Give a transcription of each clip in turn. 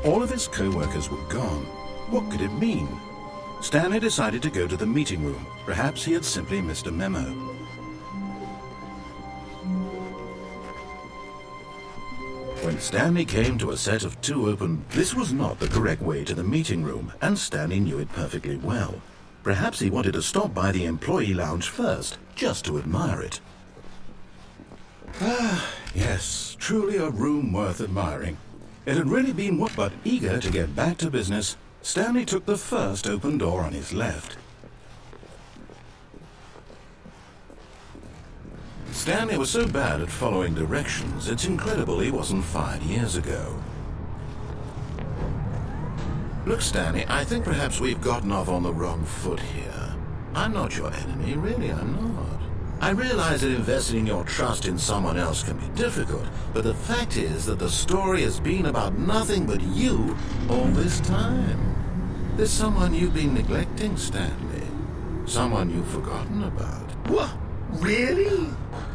All of his co-workers were gone. What could it mean? Stanley decided to go to the meeting room. Perhaps he had simply missed a memo. When Stanley came to a set of 2 open, this was not the correct way to the meeting room, and Stanley knew it perfectly well. Perhaps he wanted to stop by the employee lounge first, just to admire it. Ah, yes, truly a room worth admiring. It had really been what, but eager to get back to business, Stanley took the first open door on his left. Stanley was so bad at following directions, it's incredible he wasn't fired years ago. Look, Stanley, I think perhaps we've gotten off on the wrong foot here. I'm not your enemy, really, I'm not. I realize that investing your trust in someone else can be difficult, but the fact is that the story has been about nothing but you all this time. There's someone you've been neglecting, Stanley. Someone you've forgotten about. What? Really?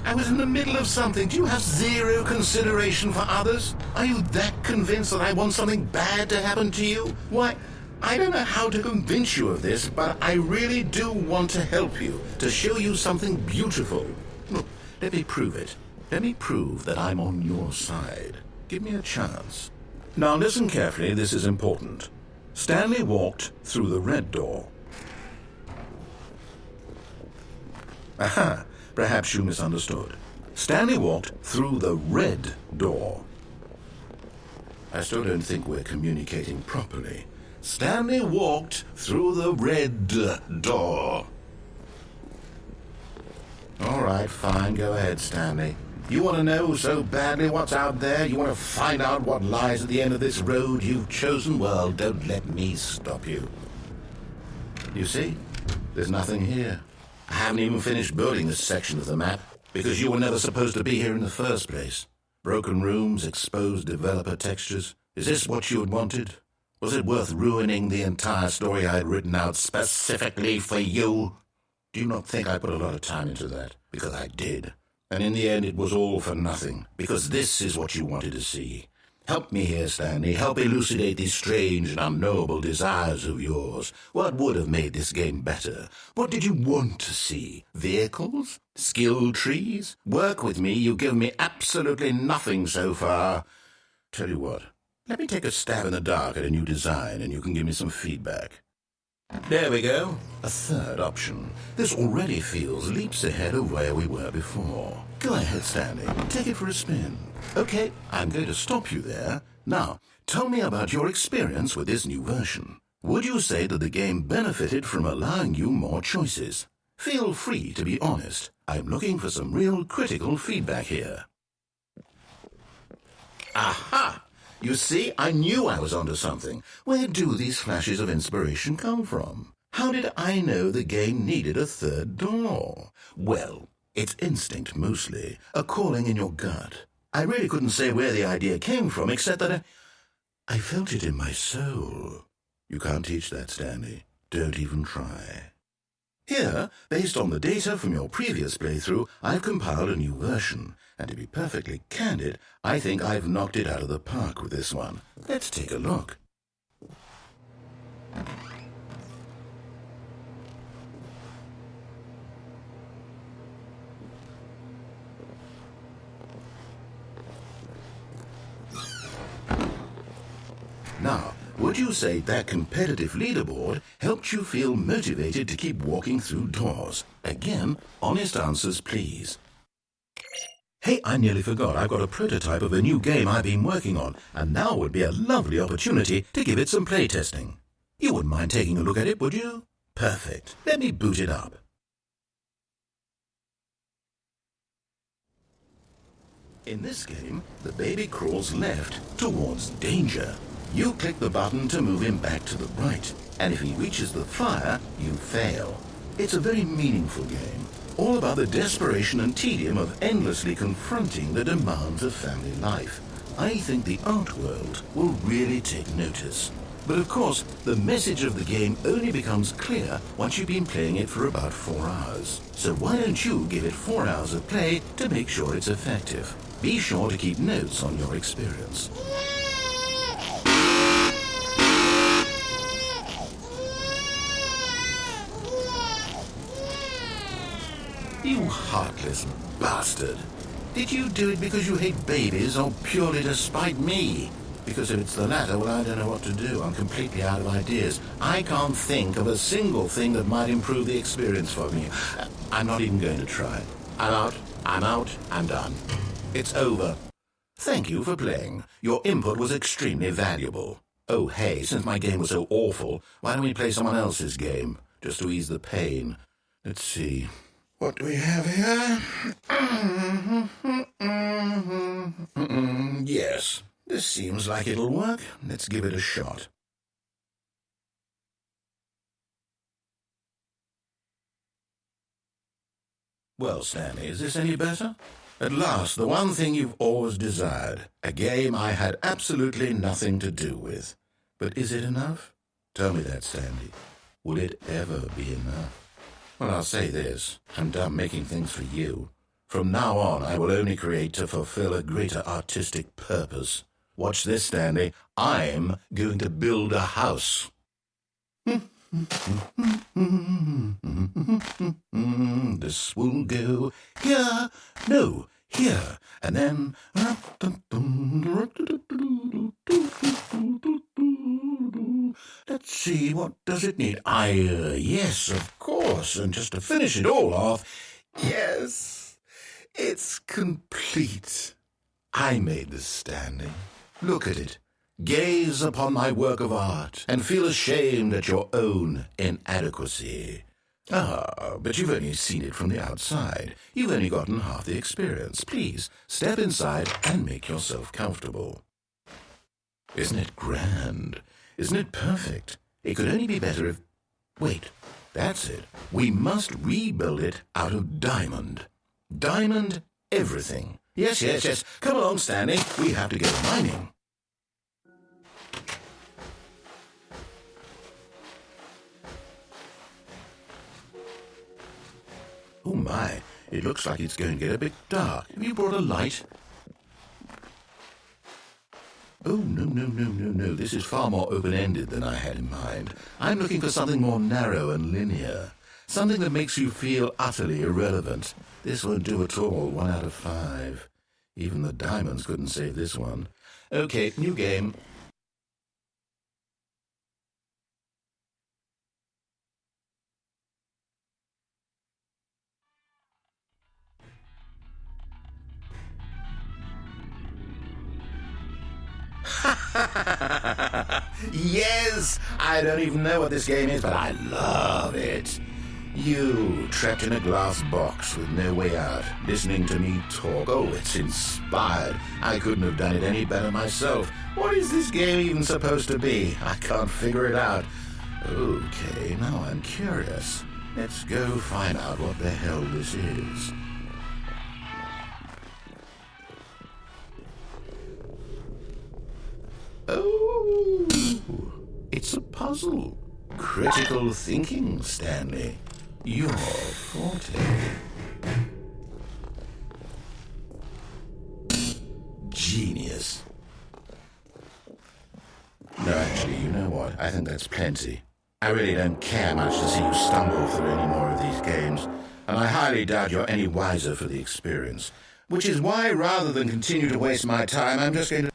I was in the middle of something. Do you have zero consideration for others? Are you that convinced that I want something bad to happen to you? Why, I don't know how to convince you of this, but I really do want to help you, to show you something beautiful. Look, let me prove it. Let me prove that I'm on your side. Give me a chance. Now listen carefully, this is important. Stanley walked through the red door. Aha! Perhaps you misunderstood. Stanley walked through the red door. I still don't think we're communicating properly. Stanley walked through the red door. All right, fine, go ahead, Stanley. You want to know so badly what's out there? You want to find out what lies at the end of this road you've chosen? Well, don't let me stop you. You see, there's nothing here. I haven't even finished building this section of the map, because you were never supposed to be here in the first place. Broken rooms, exposed developer textures. Is this what you had wanted? Was it worth ruining the entire story I had written out specifically for you? Do you not think I put a lot of time into that? Because I did. And in the end it was all for nothing, because this is what you wanted to see. Help me here, Stanley. Help elucidate these strange and unknowable desires of yours. What would have made this game better? What did you want to see? Vehicles? Skill trees? Work with me. You've given me absolutely nothing so far. Tell you what, let me take a stab in the dark at a new design and you can give me some feedback. There we go. A third option. This already feels leaps ahead of where we were before. Go ahead, Stanley. Take it for a spin. Okay, I'm going to stop you there. Now, tell me about your experience with this new version. Would you say that the game benefited from allowing you more choices? Feel free to be honest. I'm looking for some real critical feedback here. Aha! You see, I knew I was onto something. Where do these flashes of inspiration come from? How did I know the game needed a third door? Well, it's instinct mostly, a calling in your gut. I really couldn't say where the idea came from, except that I felt it in my soul. You can't teach that, Stanley. Don't even try. Here, based on the data from your previous playthrough, I've compiled a new version. And to be perfectly candid, I think I've knocked it out of the park with this one. Let's take a look. Now, would you say that competitive leaderboard helped you feel motivated to keep walking through doors? Again, honest answers, please. Hey, I nearly forgot. I've got a prototype of a new game I've been working on, and now would be a lovely opportunity to give it some playtesting. You wouldn't mind taking a look at it, would you? Perfect. Let me boot it up. In this game, the baby crawls left towards danger. You click the button to move him back to the right, and if he reaches the fire, you fail. It's a very meaningful game, all about the desperation and tedium of endlessly confronting the demands of family life. I think the art world will really take notice. But of course, the message of the game only becomes clear once you've been playing it for about 4 hours. So why don't you give it 4 hours of play to make sure it's effective? Be sure to keep notes on your experience. You heartless bastard. Did you do it because you hate babies or purely to spite me? Because if it's the latter, well, I don't know what to do. I'm completely out of ideas. I can't think of a single thing that might improve the experience for me. I'm not even going to try. I'm out, I'm done. It's over. Thank you for playing. Your input was extremely valuable. Oh, hey, since my game was so awful, why don't we play someone else's game? Just to ease the pain. Let's see. What do we have here? Yes, this seems like it'll work. Let's give it a shot. Well, Stanley, is this any better? At last, the one thing you've always desired. A game I had absolutely nothing to do with. But is it enough? Tell me that, Stanley. Will it ever be enough? Well, I'll say this. I'm done making things for you. From now on, I will only create to fulfill a greater artistic purpose. Watch this, Stanley. I'm going to build a house. This will go here, no, here, and then... Let's see, what does it need? Yes, of course, and just to finish it all off, yes, it's complete. I made this, Stanley. Look at it. Gaze upon my work of art and feel ashamed at your own inadequacy. But you've only seen it from the outside. You've only gotten half the experience. Please, step inside and make yourself comfortable. Isn't it grand? Isn't it perfect? It could only be better if... Wait, that's it. We must rebuild it out of diamond. Diamond everything. Yes. Come along, Stanley. We have to go mining. Oh my, it looks like it's going to get a bit dark. Have you brought a light? Oh, no. This is far more open-ended than I had in mind. I'm looking for something more narrow and linear. Something that makes you feel utterly irrelevant. This won't do at all. 1 out of 5. Even the diamonds couldn't save this one. Okay, new game. Yes! I don't even know what this game is, but I love it. You, trapped in a glass box with no way out, listening to me talk. Oh, it's inspired. I couldn't have done it any better myself. What is this game even supposed to be? I can't figure it out. Okay, now I'm curious. Let's go find out what the hell this is. Oh, it's a puzzle. Critical thinking, Stanley. Your forte. Genius. No, actually, you know what? I think that's plenty. I really don't care much to see you stumble through any more of these games, and I highly doubt you're any wiser for the experience. Which is why, rather than continue to waste my time, I'm just going to...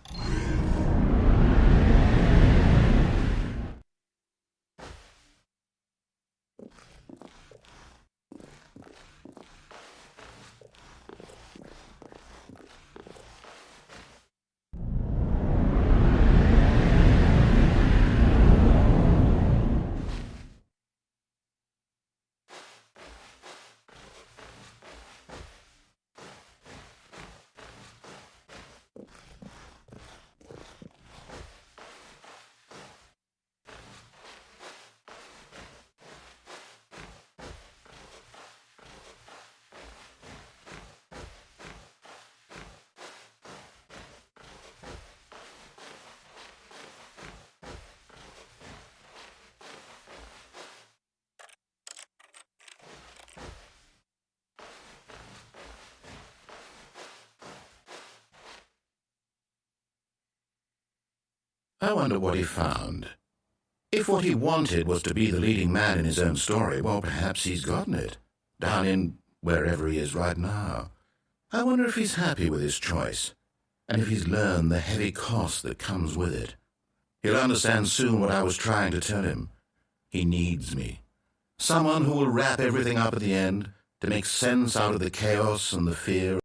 I wonder what he found. If what he wanted was to be the leading man in his own story, well, perhaps he's gotten it. Down in wherever he is right now. I wonder if he's happy with his choice, and if he's learned the heavy cost that comes with it. He'll understand soon what I was trying to tell him. He needs me. Someone who will wrap everything up at the end to make sense out of the chaos and the fear